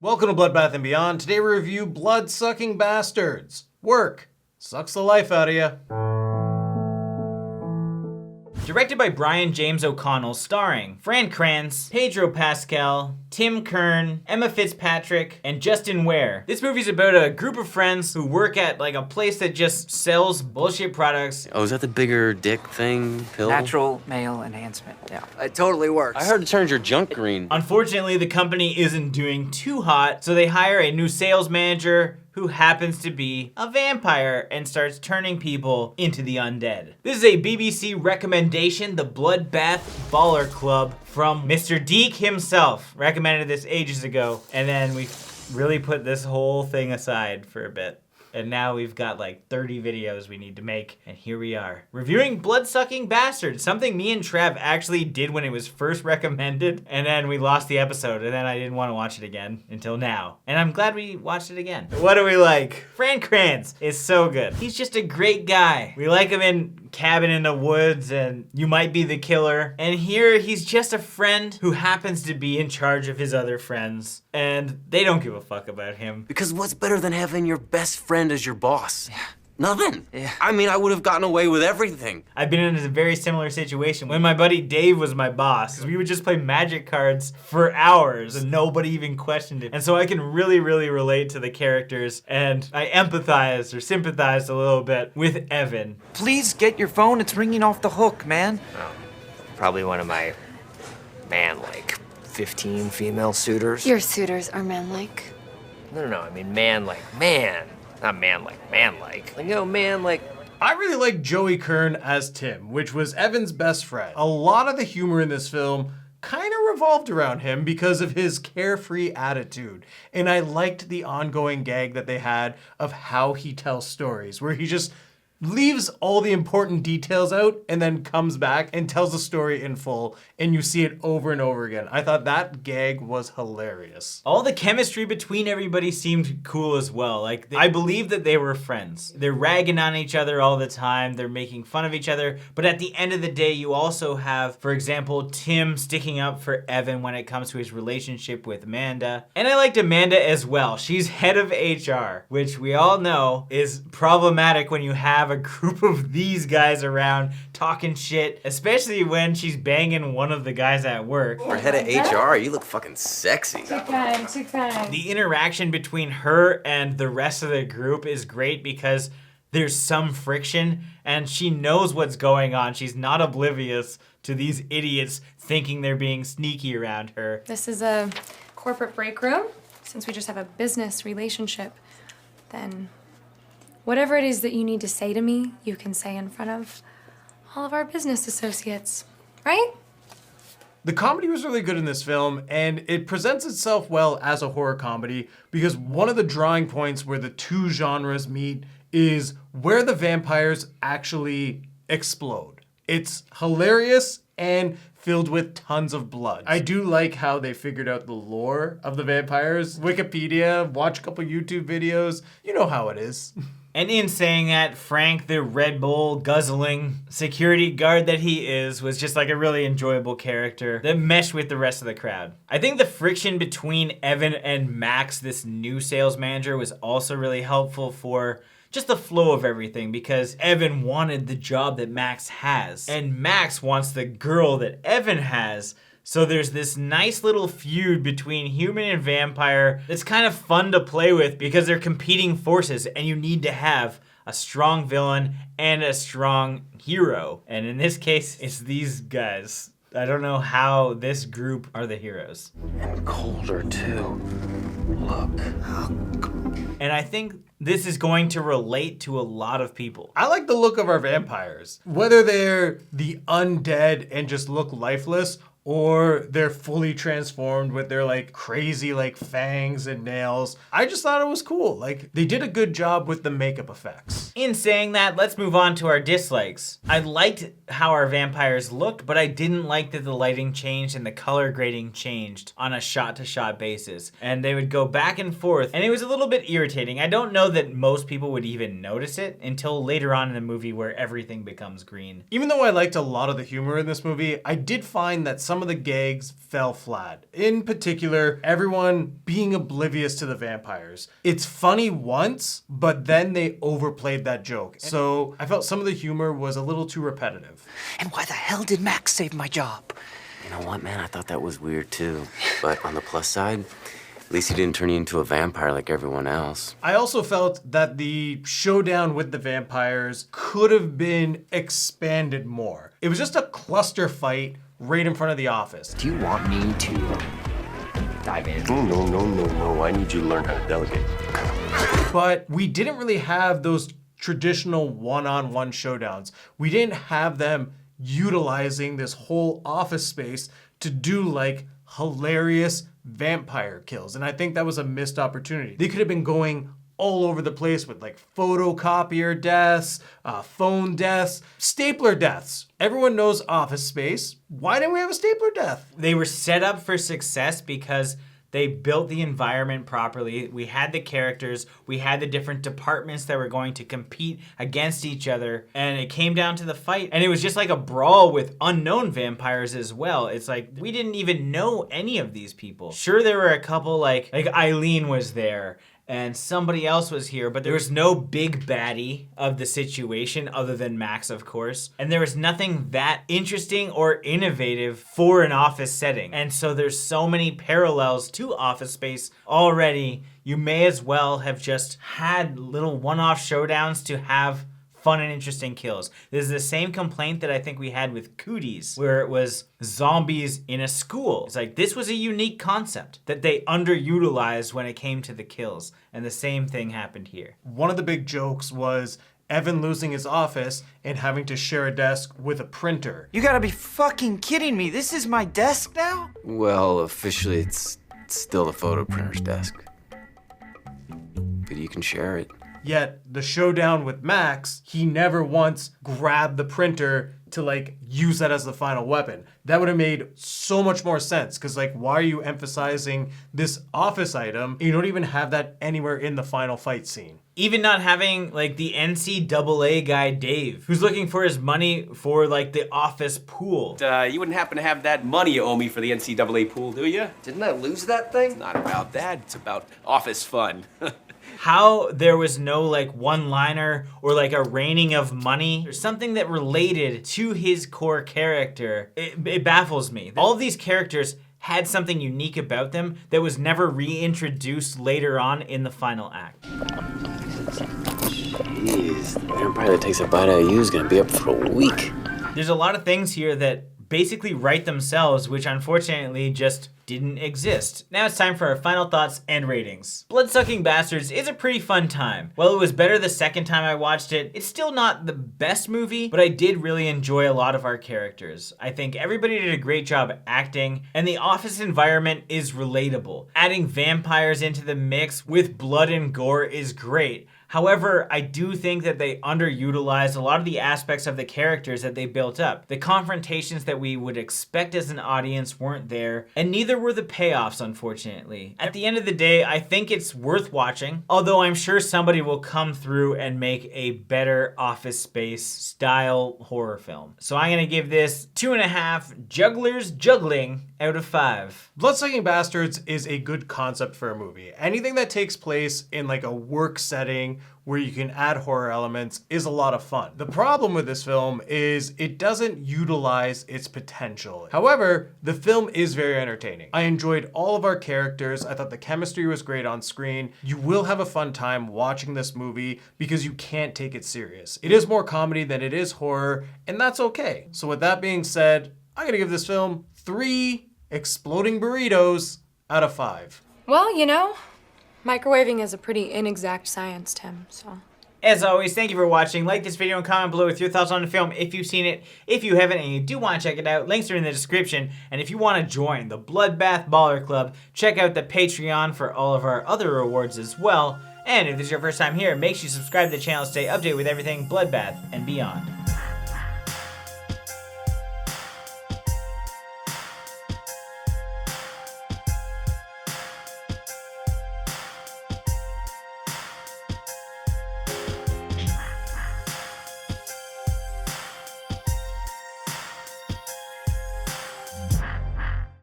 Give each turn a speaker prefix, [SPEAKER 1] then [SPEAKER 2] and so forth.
[SPEAKER 1] Welcome to Bloodbath and Beyond. Today we review Bloodsucking Bastards. Work sucks the life out of you.
[SPEAKER 2] Directed by Brian James O'Connell, starring Fran Kranz, Pedro Pascal, Tim Kern, Emma Fitzpatrick, and Justin Ware. This movie's about a group of friends who work at like a place that just sells bullshit products.
[SPEAKER 3] Oh, is that the bigger dick thing? Pill?
[SPEAKER 4] Natural male enhancement, yeah. It totally works.
[SPEAKER 3] I heard it turns your junk green.
[SPEAKER 2] Unfortunately, the company isn't doing too hot, so they hire a new sales manager who happens to be a vampire and starts turning people into the undead. This is a BBC recommendation, the Bloodbath Baller Club from Mr. Deke himself. Recommended this ages ago, and then we really put this whole thing aside for a bit. And now we've got like 30 videos we need to make, and here we are. Reviewing Bloodsucking Bastards, something me and Trev actually did when it was first recommended, and then we lost the episode, and then I didn't want to watch it again until now. And I'm glad we watched it again. What do we like? Fran Kranz is so good. He's just a great guy. We like him in Cabin in the Woods and You Might Be the Killer. And here he's just a friend who happens to be in charge of his other friends, and they don't give a fuck about him.
[SPEAKER 3] Because what's better than having your best friend as your boss?
[SPEAKER 4] Yeah.
[SPEAKER 3] Nothing.
[SPEAKER 4] Yeah.
[SPEAKER 3] I mean, I would have gotten away with everything.
[SPEAKER 2] I've been in a very similar situation when my buddy Dave was my boss. We would just play magic cards for hours and nobody even questioned it. And so I can really relate to the characters, and I empathize or sympathize a little bit with Evan.
[SPEAKER 4] Please get your phone, it's ringing off the hook, man.
[SPEAKER 5] Oh, probably one of my man-like 15 female suitors.
[SPEAKER 6] Your suitors are man-like.
[SPEAKER 5] No, I mean man-like man. Not man-like man-like. Like, man-like.
[SPEAKER 1] I really like Joey Kern as Tim, which was Evan's best friend. A lot of the humor in this film kind of revolved around him because of his carefree attitude. And I liked the ongoing gag that they had of how he tells stories, where he just leaves all the important details out and then comes back and tells the story in full, and you see it over and over again. I thought that gag was hilarious.
[SPEAKER 2] All the chemistry between everybody seemed cool as well. Like, I believe that they were friends. They're ragging on each other all the time. They're making fun of each other. But at the end of the day, you also have, for example, Tim sticking up for Evan when it comes to his relationship with Amanda. And I liked Amanda as well. She's head of HR, which we all know is problematic when you have a group of these guys around talking shit, especially when she's banging one of the guys at work.
[SPEAKER 3] For head of HR, you look fucking sexy.
[SPEAKER 6] Too kind.
[SPEAKER 2] The interaction between her and the rest of the group is great because there's some friction and she knows what's going on. She's not oblivious to these idiots thinking they're being sneaky around her.
[SPEAKER 6] This is a corporate break room. Since we just have a business relationship, then whatever it is that you need to say to me, you can say in front of all of our business associates, right?
[SPEAKER 1] The comedy was really good in this film, and it presents itself well as a horror comedy because one of the drawing points where the two genres meet is where the vampires actually explode. It's hilarious and filled with tons of blood. I do like how they figured out the lore of the vampires. Wikipedia, watch a couple YouTube videos, you know how it is.
[SPEAKER 2] And in saying that, Frank, the Red Bull guzzling security guard that he is, was just like a really enjoyable character that meshed with the rest of the crowd. I think the friction between Evan and Max, this new sales manager, was also really helpful for just the flow of everything, because Evan wanted the job that Max has, and Max wants the girl that Evan has. So there's this nice little feud between human and vampire that's kind of fun to play with because they're competing forces and you need to have a strong villain and a strong hero. And in this case, it's these guys. I don't know how this group are the heroes.
[SPEAKER 3] And colder, too. Look.
[SPEAKER 2] And I think this is going to relate to a lot of people.
[SPEAKER 1] I like the look of our vampires. Whether they're the undead and just look lifeless, or they're fully transformed with their like crazy like fangs and nails. I just thought it was cool. Like, they did a good job with the makeup effects.
[SPEAKER 2] In saying that, let's move on to our dislikes. I liked how our vampires looked, but I didn't like that the lighting changed and the color grading changed on a shot-to-shot basis. And they would go back and forth, and it was a little bit irritating. I don't know that most people would even notice it until later on in the movie where everything becomes green.
[SPEAKER 1] Even though I liked a lot of the humor in this movie, I did find that some some of the gags fell flat. In particular, everyone being oblivious to the vampires. It's funny once, but then they overplayed that joke. So I felt some of the humor was a little too repetitive.
[SPEAKER 4] And why the hell did Max save my job?
[SPEAKER 3] You know what, man? I thought that was weird too. But on the plus side, at least he didn't turn you into a vampire like everyone else.
[SPEAKER 1] I also felt that the showdown with the vampires could have been expanded more. It was just a cluster fight right in front of the office.
[SPEAKER 5] Do you want me to dive in?
[SPEAKER 7] No. I need you to learn how to delegate.
[SPEAKER 1] But we didn't really have those traditional one-on-one showdowns. We didn't have them utilizing this whole office space to do like hilarious vampire kills. And I think that was a missed opportunity. They could have been going all over the place with like photocopier deaths, phone deaths, stapler deaths. Everyone knows Office Space. Why didn't we have a stapler death?
[SPEAKER 2] They were set up for success because they built the environment properly. We had the characters, we had the different departments that were going to compete against each other, and it came down to the fight. And it was just like a brawl with unknown vampires as well. It's like, we didn't even know any of these people. Sure, there were a couple, like Eileen was there, and somebody else was here, but there was no big baddie of the situation other than Max, of course. And there was nothing that interesting or innovative for an office setting. And so there's so many parallels to Office Space already. You may as well have just had little one-off showdowns to have fun and interesting kills. This is the same complaint that I think we had with Cooties, where it was zombies in a school. It's like, this was a unique concept that they underutilized when it came to the kills. And the same thing happened here.
[SPEAKER 1] One of the big jokes was Evan losing his office and having to share a desk with a printer.
[SPEAKER 4] You gotta be fucking kidding me. This is my desk now?
[SPEAKER 3] Well, officially, it's still the photo printer's desk. But you can share it.
[SPEAKER 1] Yet the showdown with Max, he never once grabbed the printer to like use that as the final weapon. That would have made so much more sense, because like, why are you emphasizing this office item? You don't even have that anywhere in the final fight scene.
[SPEAKER 2] Even not having like the NCAA guy Dave, who's looking for his money for like the office pool.
[SPEAKER 7] You wouldn't happen to have that money you owe me for the NCAA pool, do you?
[SPEAKER 5] Didn't I lose that thing?
[SPEAKER 7] It's not about that. It's about office fun.
[SPEAKER 2] How there was no like one-liner or like a raining of money or something that related to his core character, it baffles me. All of these characters had something unique about them that was never reintroduced later on in the final act.
[SPEAKER 3] Jeez, the vampire that takes a bite out of you is gonna be up for a week.
[SPEAKER 2] There's a lot of things here that basically write themselves, which unfortunately just didn't exist. Now it's time for our final thoughts and ratings. Bloodsucking Bastards is a pretty fun time. While it was better the second time I watched it, it's still not the best movie, but I did really enjoy a lot of our characters. I think everybody did a great job acting, and the office environment is relatable. Adding vampires into the mix with blood and gore is great. However, I do think that they underutilized a lot of the aspects of the characters that they built up. The confrontations that we would expect as an audience weren't there, and neither were the payoffs, unfortunately. At the end of the day, I think it's worth watching, although I'm sure somebody will come through and make a better Office Space style horror film. So I'm gonna give this 2.5 jugglers juggling out of 5.
[SPEAKER 1] Bloodsucking Bastards is a good concept for a movie. Anything that takes place in like a work setting where you can add horror elements is a lot of fun. The problem with this film is it doesn't utilize its potential. However, the film is very entertaining. I enjoyed all of our characters. I thought the chemistry was great on screen. You will have a fun time watching this movie because you can't take it serious. It is more comedy than it is horror, and that's okay. So with that being said, I'm gonna give this film 3 exploding burritos out of 5.
[SPEAKER 6] Well, you know, microwaving is a pretty inexact science, Tim, so.
[SPEAKER 2] As always, thank you for watching. Like this video and comment below with your thoughts on the film if you've seen it. If you haven't and you do want to check it out, links are in the description. And if you want to join the Bloodbath Baller Club, check out the Patreon for all of our other rewards as well. And if this is your first time here, make sure you subscribe to the channel to stay updated with everything Bloodbath and beyond.